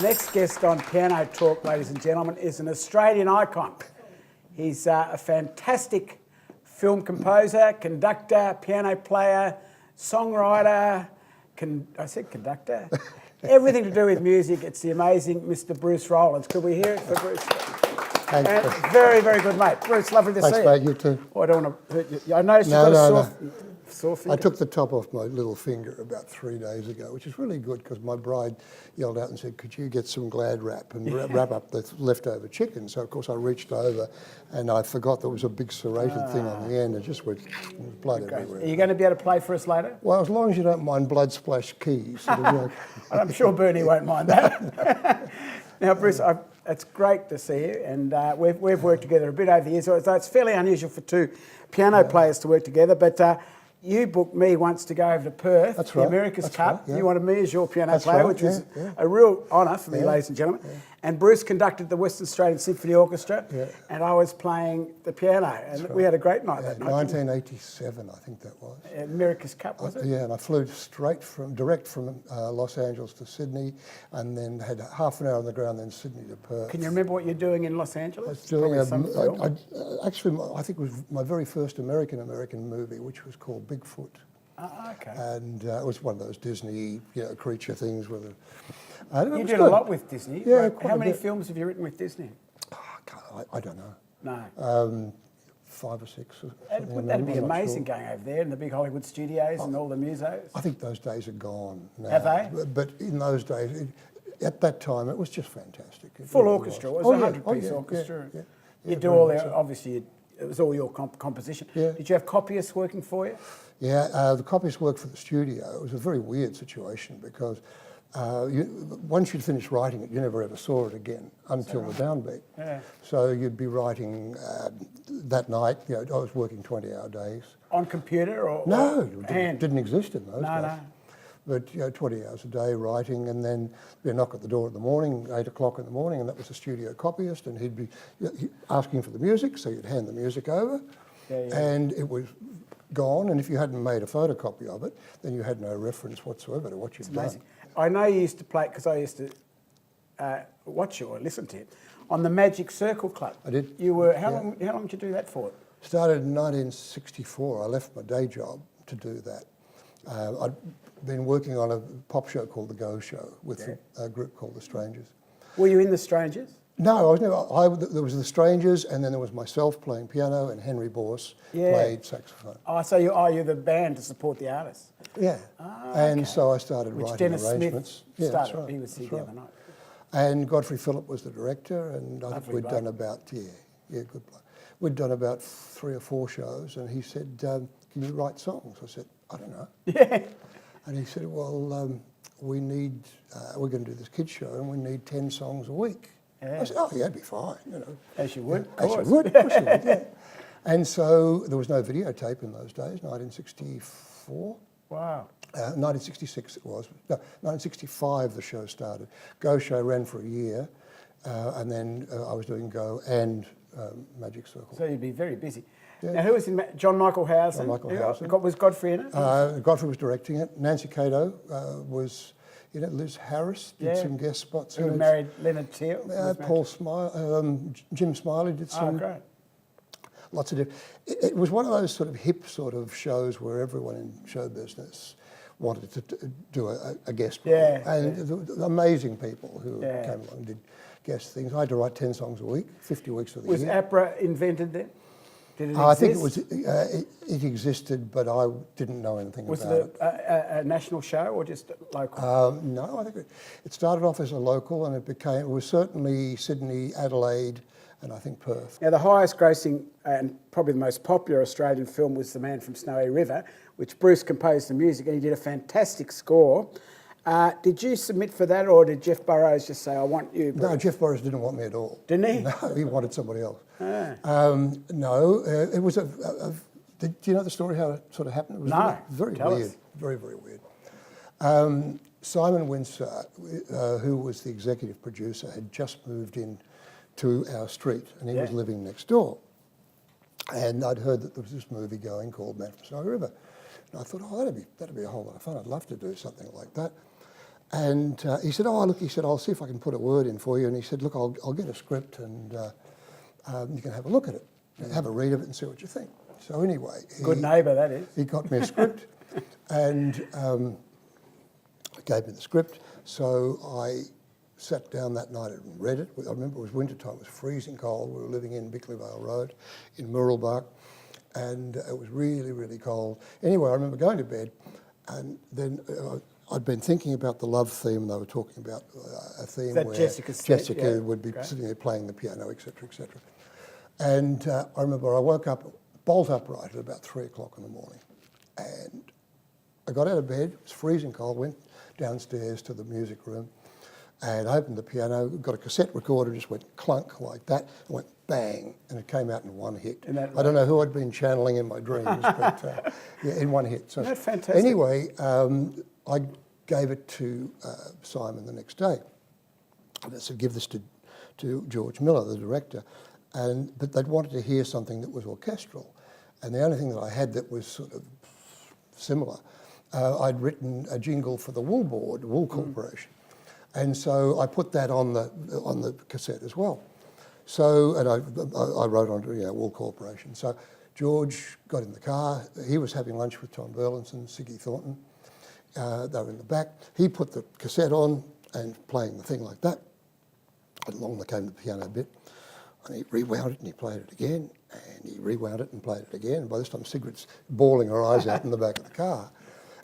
next guest on Piano Talk, ladies and gentlemen, is an Australian icon. He's a fantastic film composer, conductor, piano player, songwriter, I said conductor? Everything to do with music. It's the amazing Mr. Bruce Rowlands. Could we hear it for Bruce? Thanks, And very, very good, mate. Bruce, lovely to see you. Thanks, mate, you too. Oh, I don't want to hurt you. I noticed you've got a sore finger. I took the top off my little finger about 3 days ago, which is really good because my bride yelled out and said, could you get some Glad wrap and wrap up the leftover chicken? So, of course, I reached over and I forgot there was a big serrated thing on the end and just went blood everywhere. Are you going to be able to play for us later? Well, as long as you don't mind blood splash keys. It'll be okay. I'm sure Bernie won't mind that. Now, Bruce, it's great to see you, and we've worked together a bit over the years. So it's fairly unusual for two piano players to work together, but you booked me once to go over to Perth, That's the right. America's That's Cup. right, yeah. You wanted me as your piano That's player, right, which was yeah. a real honour for me, Yeah. ladies and gentlemen. Yeah. And Bruce conducted the Western Australian Symphony Orchestra, Yeah. and I was playing the piano, and we had a great night that night. 1987, I think that was. America's Cup, was it? Yeah, and I flew direct from Los Angeles to Sydney, and then had half an hour on the ground, then Sydney to Perth. Can you remember what you're doing in Los Angeles? I was doing Probably some film. I think it was my very first American movie, which was called Bigfoot. Okay. And it was one of those Disney, creature things with You did a lot with Disney. Yeah, Right? quite How a many bit. films have you written with Disney? I don't know. No. 5 or 6. Or That'd something. that'd be I'm not amazing sure. going over there in the big Hollywood studios and all the musos. I think those days are gone now. Have they? But in those days, at that time, it was just fantastic. It Full really orchestra. was. It was a Oh, yeah. 100-piece Oh, yeah, orchestra. yeah, You do very all much the, so. obviously, it was all your composition. Yeah. Did you have copyists working for you? Yeah, the copyists worked for the studio. It was a very weird situation because once you'd finished writing it, you never ever saw it again until the downbeat. Yeah. So you'd be writing that night. I was working 20-hour days. On computer or No, or it hand? didn't exist in those days. No. But 20 hours a day writing, and then there'd be a knock at the door in the morning, 8 o'clock in the morning, and that was the studio copyist, and he'd be asking for the music, so you'd hand the music over, and it was gone, and if you hadn't made a photocopy of it, then you had no reference whatsoever to what you'd done. Amazing. I know you used to play, because I used to watch you or listen to it, on the Magic Circle Club. I did. You were, how long did you do that for? Started in 1964. I left my day job to do that. I'd been working on a pop show called The Go Show with a group called The Strangers. Were you in The Strangers? No, I was never. There was The Strangers, and then there was myself playing piano, and Henry Borse played saxophone. Oh, so you're the band to support the artists. Yeah, and so I started Which writing Dennis arrangements. Smith That's started. right, He was here that's the other night. And Godfrey Phillip was the director, and I think Lovely we'd bloke. done about good bloke. We'd done about 3 or 4 shows, and he said, "Can you write songs?" I said, "I don't know." Yeah. And he said, "Well, we're going to do this kids show, and we need 10 songs a week." Yeah. I said, "Oh, yeah, that'd be fine, As you would, of As course. you would, of course you would, yeah. And so there was no videotape in those days, 1964. Wow. 1966 it was. No, 1965 the show started. Go Show ran for a year, and then I was doing Go and Magic Circle. So you'd be very busy. Yeah. Now, who was in John Michael Housen? John Michael Who- Housen. Was Godfrey in it? Godfrey was directing it. Nancy Cato was in it. Liz Harris did some guest spots Who in it. married Leonard Teal? Paul Jim Smiley did Oh, some. great. Lots of different. It was one of those sort of hip sort of shows where everyone in show business wanted to do a guest role. And the amazing people who came along and did guest things. I had to write 10 songs a week, 50 weeks of the Was year. APRA invented then? Did it exist? I think it was. It existed, but I didn't know anything Was about it a national show or just local? No, I think it started off as a local, and it was certainly Sydney, Adelaide, and I think Perth. Now, the highest grossing and probably the most popular Australian film was The Man from Snowy River, which Bruce composed the music, and he did a fantastic score. Did you submit for that, or did Jeff Burrows just say, "I want you"? Bruce? No, Jeff Burrows didn't want me at all. Didn't he? No, he wanted somebody else. Ah. No, it was do you know the story how it sort of happened? It was No, very tell weird. us. Very, very weird. Simon Windsor, who was the executive producer, had just moved in to our street, and he was living next door. And I'd heard that there was this movie going called Man from Snowy River. And I thought, oh, that'd be a whole lot of fun. I'd love to do something like that. And he said, oh, look, he said, I'll see if I can put a word in for you. And he said, look, I'll get a script and you can have a look at it, have a read of it and see what you think. So anyway. Good neighbour, that is. He got me a script and gave me the script. So I sat down that night and read it. I remember it was winter time, it was freezing cold. We were living in Bickley Vale Road in Murrelbach, and it was really, really cold. Anyway, I remember going to bed, and then I'd been thinking about the love theme, and they were talking about a theme That where Jessica would be sitting there playing the piano, etc., etc. And I remember I woke up bolt upright at about 3 o'clock in the morning, and I got out of bed, it was freezing cold, went downstairs to the music room and opened the piano, got a cassette recorder, just went clunk like that, and went bang, and it came out in one hit. I don't know who I'd been channeling in my dreams, but yeah, in one hit. So Isn't that fantastic? anyway, I gave it to Simon the next day. I said, give this to George Miller, the director, but they'd wanted to hear something that was orchestral. And the only thing that I had that was sort of similar, I'd written a jingle for the Wool Board, Wool Corporation. And so I put that on the cassette as well. So, and I wrote on to Wool Corporation. So George got in the car. He was having lunch with Tom Burlinson, Siggy Thornton. They were in the back. He put the cassette on and playing the thing like that. And along came the piano bit. And he rewound it and he played it again. And he rewound it and played it again. And by this time, Sigrid's bawling her eyes out in the back of the car.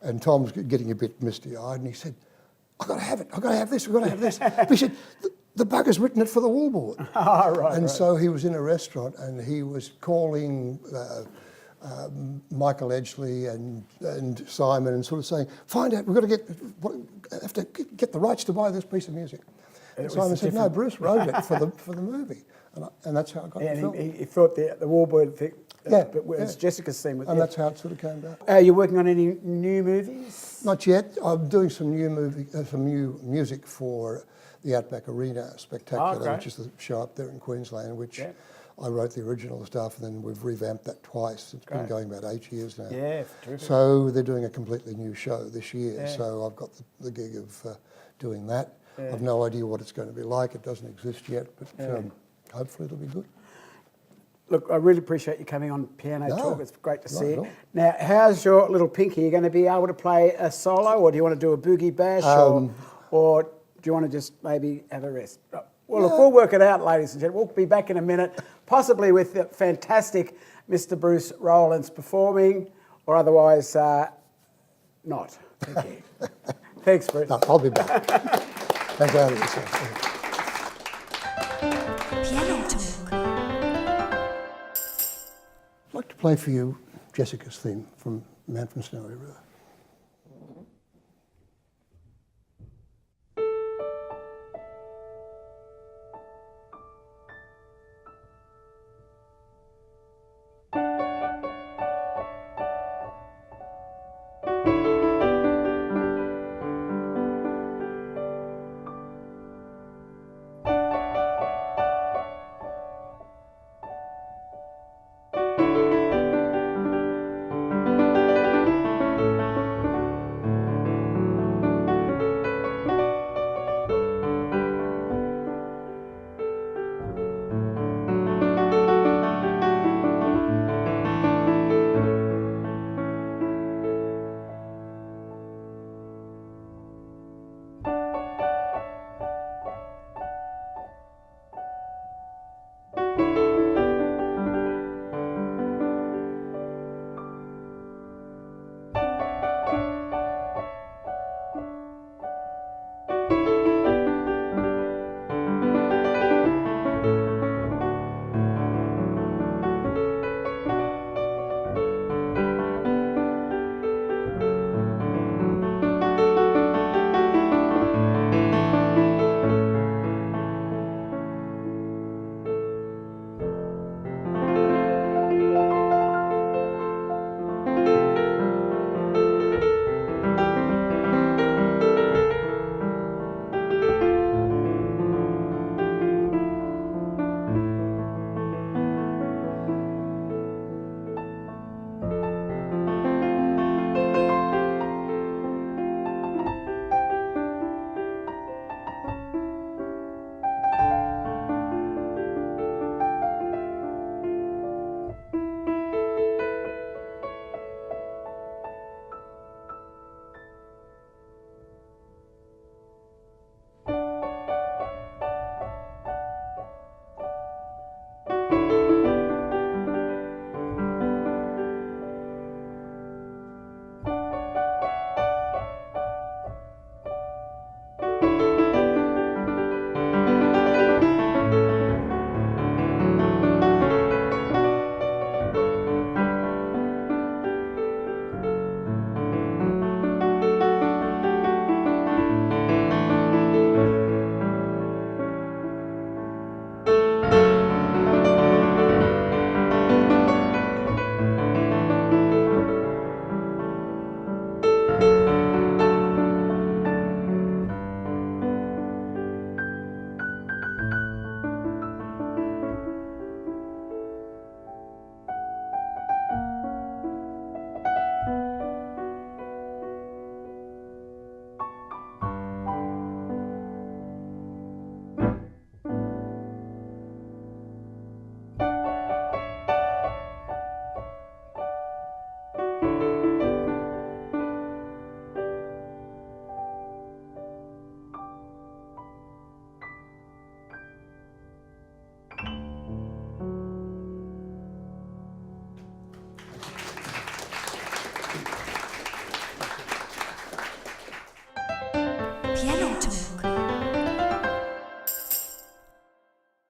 And Tom's getting a bit misty-eyed. And he said, I've got to have it. I've got to have this. We've got to have this. He said, the bugger's written it for the Wool Board. Oh, right, and right. so he was in a restaurant and he was calling Michael Edgley and Simon and sort of saying, find out, we've got to have to get the rights to buy this piece of music. And Simon said, no, Bruce wrote it for the movie. And that's how I got the film. He thought the Wool Board thing, but it was Jessica's theme. And that's how it sort of came about. Are you working on any new movies? Not yet. I'm doing some new music for the Outback Arena Spectacular, which is the show up there in Queensland, which I wrote the original stuff, and then we've revamped that twice. It's been going about 8 years now. Yeah, terrific. So they're doing a completely new show this year. So I've got the gig of doing that. I've no idea what it's going to be like. It doesn't exist yet, but hopefully it'll be good. Look, I really appreciate you coming on Piano Talk. It's great to see at you. all. Now, how's your little pinky? Are you going to be able to play a solo, or do you want to do a boogie bash, or do you want to just maybe have a rest? Well, look, we'll work it out, ladies and gentlemen. We'll be back in a minute, possibly with the fantastic Mr. Bruce Rowlands performing, or otherwise not. Thank you. Thanks, Bruce. No, I'll be back. Thanks for having me. Piano Talk. I'd like to play for you Jessica's theme from Man from Snowy River.